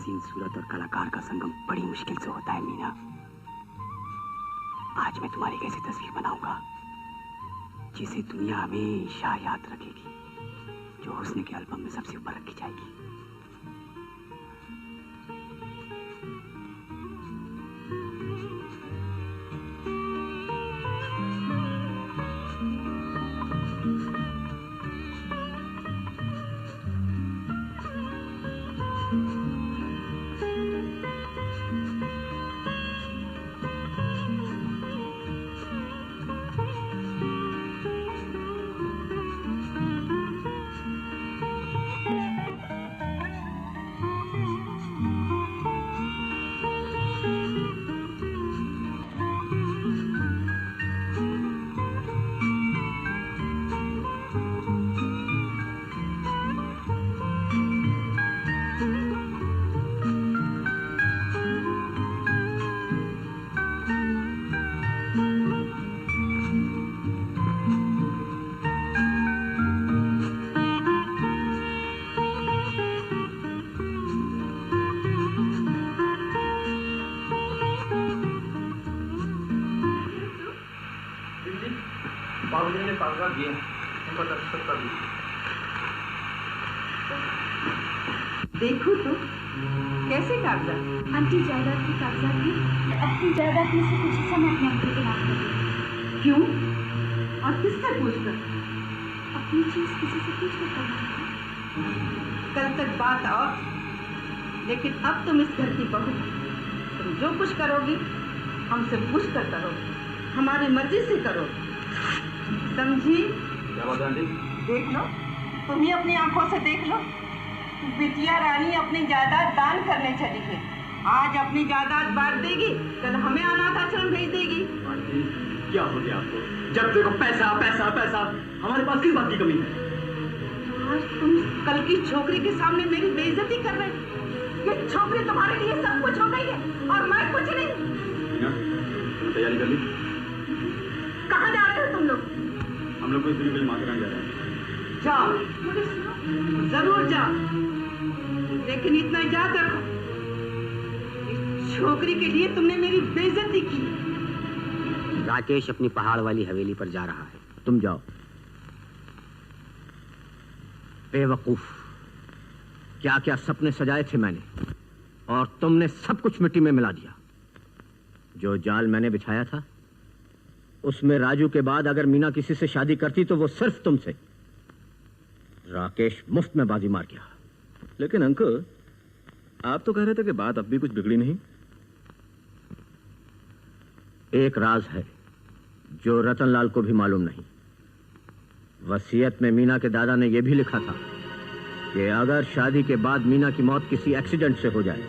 हसीन सूरत और कलाकार का संगम बड़ी मुश्किल से होता है मीना। आज मैं तुम्हारी कैसी तस्वीर बनाऊंगा जिसे दुनिया हमेशा याद रखेगी, जो हुस्न के एल्बम में सबसे ऊपर रखी जाएगी। देखो तो कैसे कागजात? आंटी जायदाद के कागजात में अपनी जायदाद में से कुछ हिस्सा मैं अपने अंकल के नाम कर दूँ। क्यों और किससे पूछकर? अपनी चीज किसी से पूछ कर करना है। कल तक बात और, लेकिन अब तुम इस घर की बहू हो। तुम जो कुछ करोगी हमसे पूछ कर करोगी, हमारी मर्जी से करोगी, समझी? क्या बात है आंटी? देख लो, तुम ही अपनी आंखों से देख लो। बिटिया रानी अपनी जायदाद दान करने चली है। आज अपनी जायदाद बांट देगी, कल हमें अनाथ आश्रम भेज देगी। आंटी क्या हो गया आपको? जब देखो पैसा पैसा पैसा, हमारे पास किस बात की कमी है? आज तुम कल की छोकरी के सामने मेरी बेइज्जती कर रहे हो। ये छोकरी तुम्हारे लिए सब कुछ हो गई है और मैं कुछ नहीं। तुमने तैयारी कर ली? कहाँ जा रहे हो तुम लोग? हम लोग कुछ दिन के लिए माथेरान जा रहे हैं। जाओ, जरूर जाओ, लेकिन इतना याद रखो, इस छोकरी के लिए तुमने मेरी बेइज्जती की। राकेश अपनी पहाड़ वाली हवेली पर जा रहा है, तुम जाओ। बेवकूफ, क्या क्या सपने सजाए थे मैंने और तुमने सब कुछ मिट्टी में मिला दिया। जो जाल मैंने बिछाया था उसमें राजू के बाद अगर मीना किसी से शादी करती तो वो सिर्फ तुमसे। राकेश मुफ्त में बाजी मार गया। लेकिन अंकल, आप तो कह रहे थे कि बात अब भी कुछ बिगड़ी नहीं। एक राज है जो रतनलाल को भी मालूम नहीं। वसीयत में मीना के दादा ने यह भी लिखा था कि अगर शादी के बाद मीना की मौत किसी एक्सीडेंट से हो जाए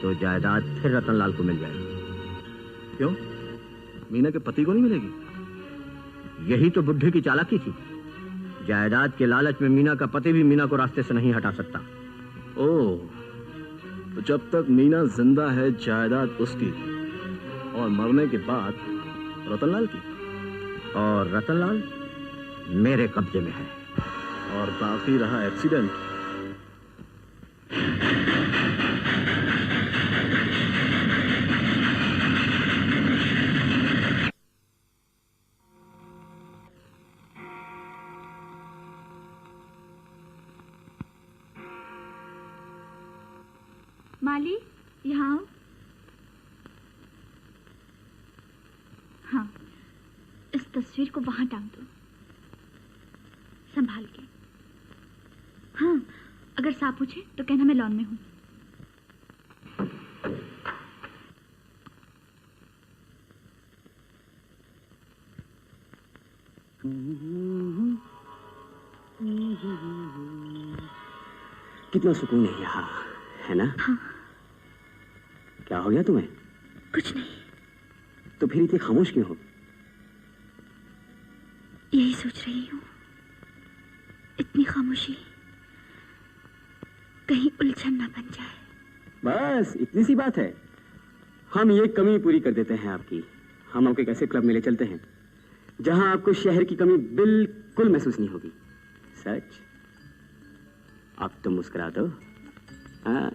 तो जायदाद फिर रतनलाल को मिल जाएगी। क्यों? मीना के पति को नहीं मिलेगी? यही तो बुद्धि की चालाकी थी। जायदाद के लालच में मीना का पति भी मीना को रास्ते से नहीं हटा सकता। ओह, तो जब तक मीना जिंदा है जायदाद उसकी और मरने के बाद रतनलाल की, और रतनलाल मेरे कब्जे में है। और बाकी रहा एक्सीडेंट, माली, यहाँ आओ। हाँ, इस तस्वीर को वहां टांग दो, संभाल के। हाँ, अगर सांप पूछे तो कहना मैं लॉन में हूँ। कितना सुकून है यहाँ, है ना? हाँ। क्या हो गया तुम्हें? कुछ नहीं। तो फिर इतनी खामोश क्यों हो? यही सोच रही हूँ, इतनी खामोशी कहीं उलझन ना बन जाए। बस इतनी सी बात है। हम ये कमी पूरी कर देते हैं आपकी। हम आपके कैसे क्लब में ले चलते हैं जहां आपको शहर की कमी बिल्कुल महसूस नहीं होगी। सच? अब तो मुस्कुरा दो। हाँ।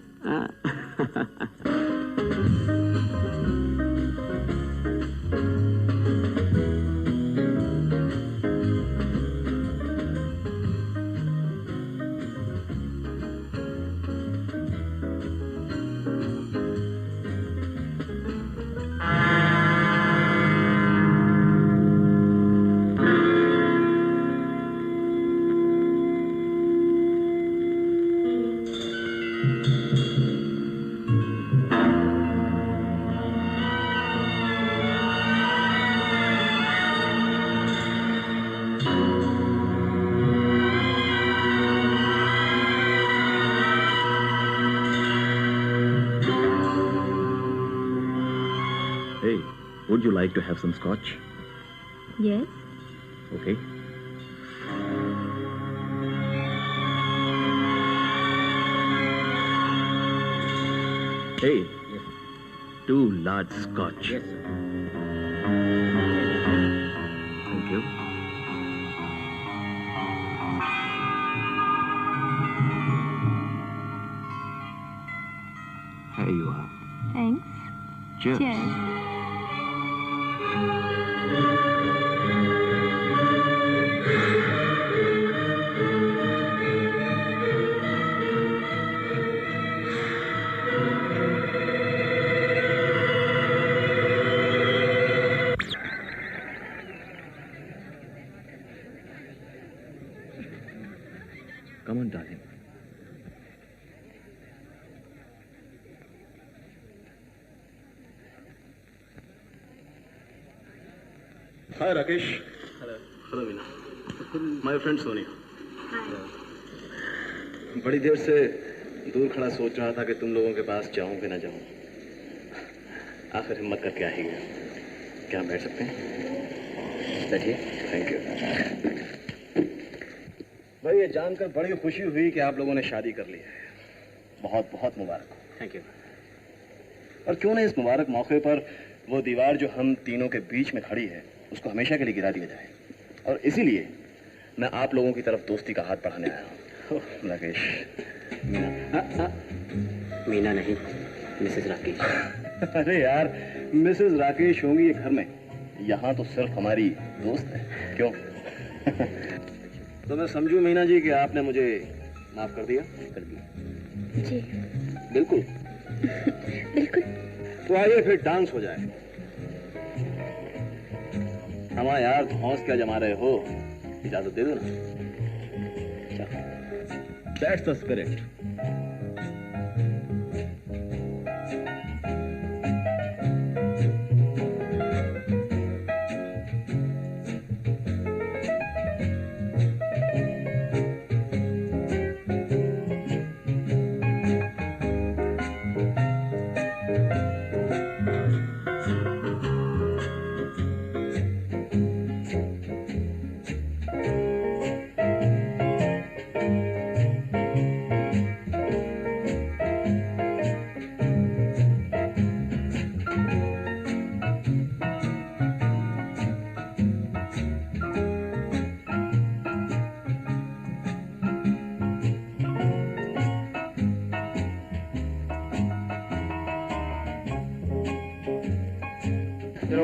Hey, would you like to have some scotch? Yes. Okay. Hey, Yes. 2 large scotch. Yes, sir. Thank you. Here you are. Thanks. Cheers. Cheers. Come on, darling. Hi, Rakesh. Hello, Meena. My friend Sonia. बड़ी देर से दूर खड़ा सोच रहा था कि तुम लोगों के पास जाऊं कि ना जाऊं। आखिर हिम्मत करके आ ही गया। क्या हम बैठ सकते हैं? बैठिए। Thank you. भाई, ये जानकर बड़ी खुशी हुई कि आप लोगों ने शादी कर ली है। बहुत बहुत मुबारक हो। Thank you. और क्यों ना इस मुबारक मौके पर वो दीवार जो हम तीनों के बीच में खड़ी है उसको हमेशा के लिए गिरा दिया जाए। और इसीलिए मैं आप लोगों की तरफ दोस्ती का हाथ बढ़ाने आया हूँ। राकेश। मीना। मीना नहीं, मिसेज राकेश। अरे यार, मिसेज राकेश होंगी ये घर में, यहाँ तो सिर्फ हमारी दोस्त है। क्यों? तो मैं समझूं मीना जी कि आपने मुझे माफ कर दिया? कर दिया। जी बिल्कुल। बिल्कुल। तो आइए फिर डांस हो जाए। हमारा यार धौंस क्या जमा रहे हो, इजाजत दे दो ना। That's the spirit.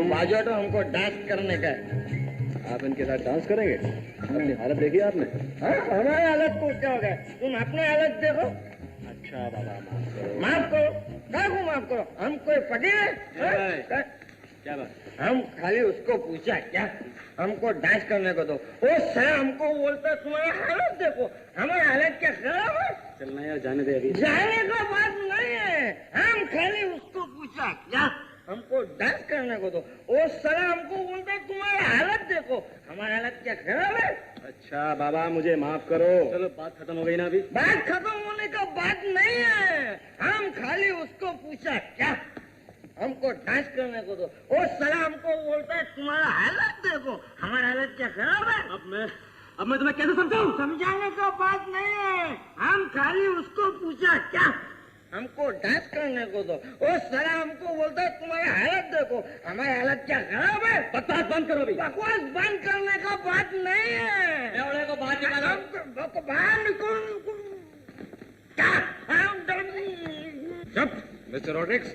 बाजू तो हमको डांस करने का है। आप इनके साथ डांस करेंगे? अपनी हालत देखी आपने? हाँ, हमारी हालत को क्या हो गया? तुम अपनी हालत देखो। अच्छा बाबा, माफ करो। क्या को माफ करो? हम कोई फकीर है? हाँ? क्या बात? हम खाली उसको पूछा क्या हमको डांस करने को दो। वो सर हमको बोलता तुम्हारी हालत देखो, हमारी हालत क्या खराब है? चलना यार, जाने दे अभी। जाने का बात नहीं है, हम खाली उसको पूछा क्या हमको डांस करने को दो। वो सर हमको बोलता तुम्हारी हालत देखो, हमारी हालत क्या खराब है? अच्छा बाबा, मुझे माफ करो। चलो, बात खत्म हो गई ना अभी? बात खत्म होने का बात नहीं है, हम खाली उसको पूछा क्या हमको डांस करने को दो। वो सलाह हमको बोलता है तुम्हारा हालत देखो, हमारा हालत क्या खराब है? अब मैं तुम्हें कैसे समझाऊं? समझाने का बात नहीं है, हम खाली उसको पूछा क्या हमको डांस करने को दो। वो सलाह हमको बोलता है तुम्हारी हालत देखो, हमारी हालत क्या खराब है? बकवास बंद करो अभी। बकवास बंद करने का बात नहीं है। को बाहर बाहर निकल क्या? मिस्टर रॉड्रिक्स,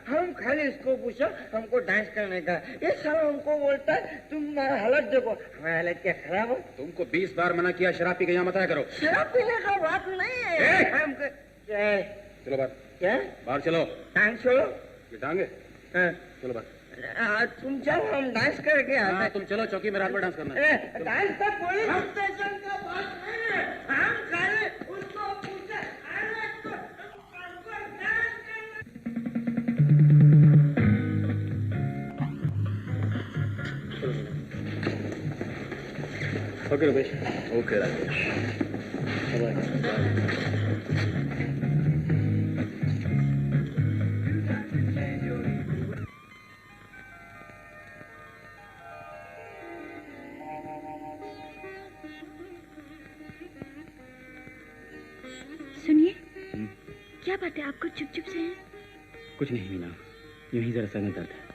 हम खाली इसको पूछो हमको डांस करने का, ये साला हमको बोलता है तुम्हारा हालत देखो, हमारा हालत क्या खराब हो। तुमको 20 बार मना किया शराब पी के यहाँ मत आया करो। शराब पीने का बात नहीं है हमको। क्या है? चलो बाहर। क्या? बाहर चलो। टांग छोड़ो। ये टांगे? हाँ। चलो बाहर। तुम चलो हम डांस करके आते हैं। तुम चलो, चौकी में रात में डांस करना है। डांस का पुलिस स्टेशन का बात नहीं है, हम खाली उसको पूछे ओके रुपेश। ओके राकेश। सुनिए, क्या बात है, आपको चुप चुप से है? कुछ नहीं मीना, यूं ही जरा सर में दर्द है।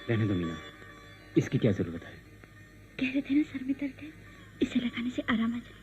रहने दो मीना, इसकी क्या जरूरत है? कह रहे थे ना सर में दर्द है, इसे लगाने से आराम आ जाएगा।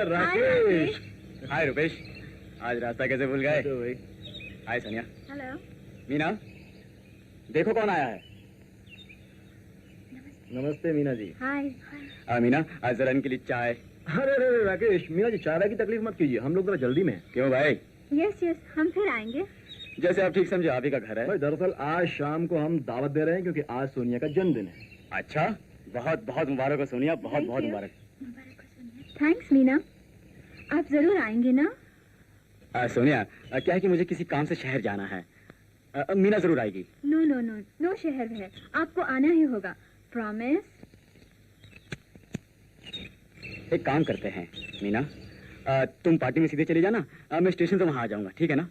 राकेश। हाय रुपेश, आज रास्ता कैसे भूल गए? हाय सोनिया। हेलो। मीना, देखो कौन आया है। नमस्ते मीना जी। हाय। मीना, आज जरा इनके लिए चाय। अरे अरे राकेश, मीना जी चाय की तकलीफ मत कीजिए, हम लोग जरा जल्दी में हैं। क्यों भाई? यस यस, हम फिर आएंगे। जैसे आप ठीक समझे, आप ही का घर है। भाई दरअसल आज शाम को हम दावत दे रहे हैं क्योंकि आज सोनिया का जन्मदिन है। अच्छा, बहुत बहुत मुबारक हो सोनिया, बहुत बहुत मुबारक। थैंक्स मीना, आप जरूर आएंगे ना? सोनिया, क्या है कि मुझे किसी काम से शहर जाना है। मीना जरूर आएगी। नो नो नो नो, शहर है, आपको आना ही होगा, प्रॉमिस। एक काम करते हैं मीना, तुम पार्टी में सीधे चले जाना, मैं स्टेशन से वहां आ जाऊंगा, ठीक है ना?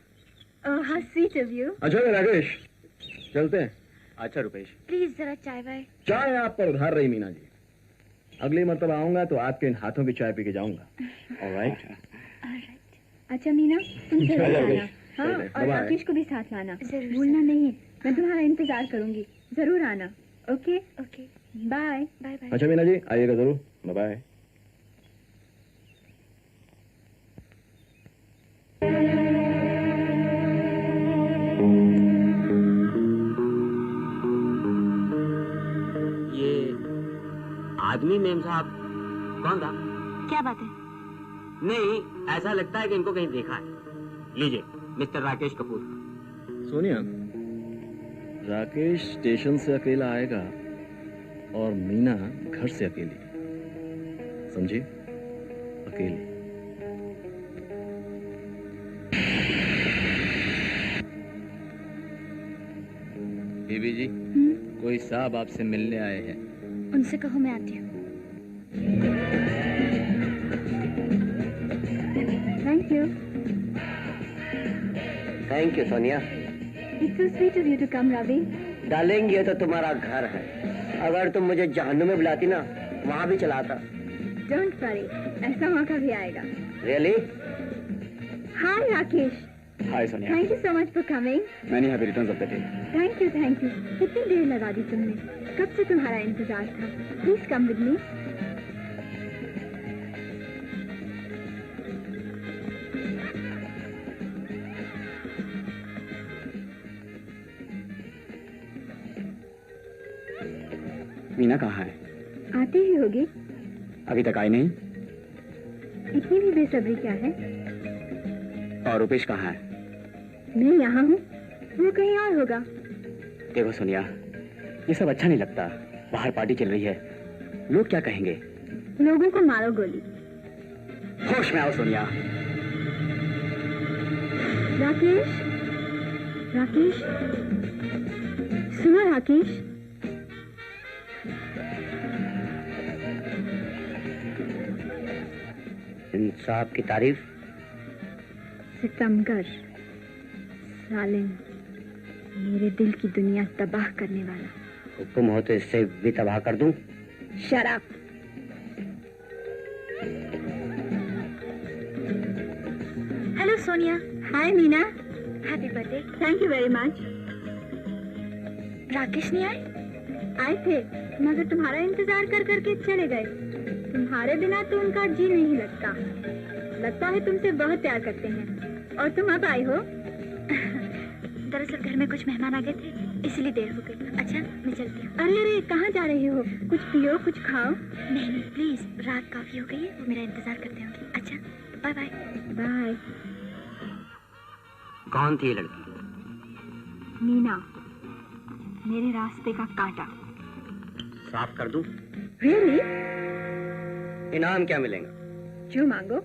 How sweet of you. अच्छा राकेश, चलते हैं। अच्छा रुपेश, प्लीज जरा चाय वाय। चाय आप पर उधार रही मीना जी, अगली मर्तबा आऊंगा तो आपके इन हाथों की चाय पी के जाऊंगा। ऑलराइट। अच्छा मीना, तुम जरूर आना। हाँ, Bye. और राकेश को भी साथ लाना, भूलना नहीं। मैं तुम्हारा इंतजार करूंगी, जरूर आना। Okay okay, bye bye bye. अच्छा मीना जी, आइएगा जरूर। Bye bye. ये आदमी मेम साहब कौन था? क्या बात है? नहीं, ऐसा लगता है कि इनको कहीं देखा है। लीजिए, मिस्टर राकेश कपूर। सोनिया, राकेश स्टेशन से अकेला आएगा और मीना घर से अकेली, समझे? अकेली। बीबी जी, कोई साहब आपसे मिलने आए हैं। उनसे कहो मैं आती हूँ। Thank you. Thank you Sonia. It's so sweet of you to come, Ravi. डालेंगे, ये तो तुम्हारा घर है। अगर तुम मुझे जहन्नुम में बुलाती ना, वहाँ भी चलाता। Don't worry, ऐसा मौका भी आएगा। Really? Hi, Rakesh. Hi Sonia. Thank you so much for coming. Many heavy returns of the day. Thank you, thank you. कितनी देर लगा दी तुमने? कब से तुम्हारा इंतजार था? Please come with me. Meena कहाँ है? आती ही होगी। अभी तक आई नहीं। इतनी भी बेसब्री क्या है? और रुपेश कहाँ है? मैं यहाँ हूँ, वो कहीं और होगा। देखो सोनिया, ये सब अच्छा नहीं लगता। बाहर पार्टी चल रही है, लोग क्या कहेंगे? लोगों को मारो गोली। होश में आओ सोनिया। राकेश, राकेश, सुनो राकेश। इंसाफ की तारीफ। सितमगर, सालिम, मेरे दिल की दुनिया तबाह करने वाला। हुक्म हो तो इससे भी तबाह कर दूं। शराब। Hello Sonia. Hi Meena. Happy birthday. Thank you very much. Rakesh नहीं आए? आए थे, मगर तुम्हारा इंतजार कर करके चले गए। तुम्हारे बिना तो उनका जी नहीं लगता है तुमसे बहुत प्यार करते हैं। और तुम अब आई हो? दरअसल घर में कुछ मेहमान आ गए थे, इसलिए देर हो गई। अच्छा, मैं चलती हूँ। अरे अरे, कहाँ जा रही हो? कुछ पियो, कुछ खाओ। नहीं प्लीज, रात काफी हो गई है, वो मेरा इंतजार करते होंगे। अच्छा, बाय बाय। बाय। कौन थी ये लड़की? मीना, मेरे रास्ते का कांटा। साफ कर दूं? रियली? इनाम क्या मिलेगा? जो मांगो।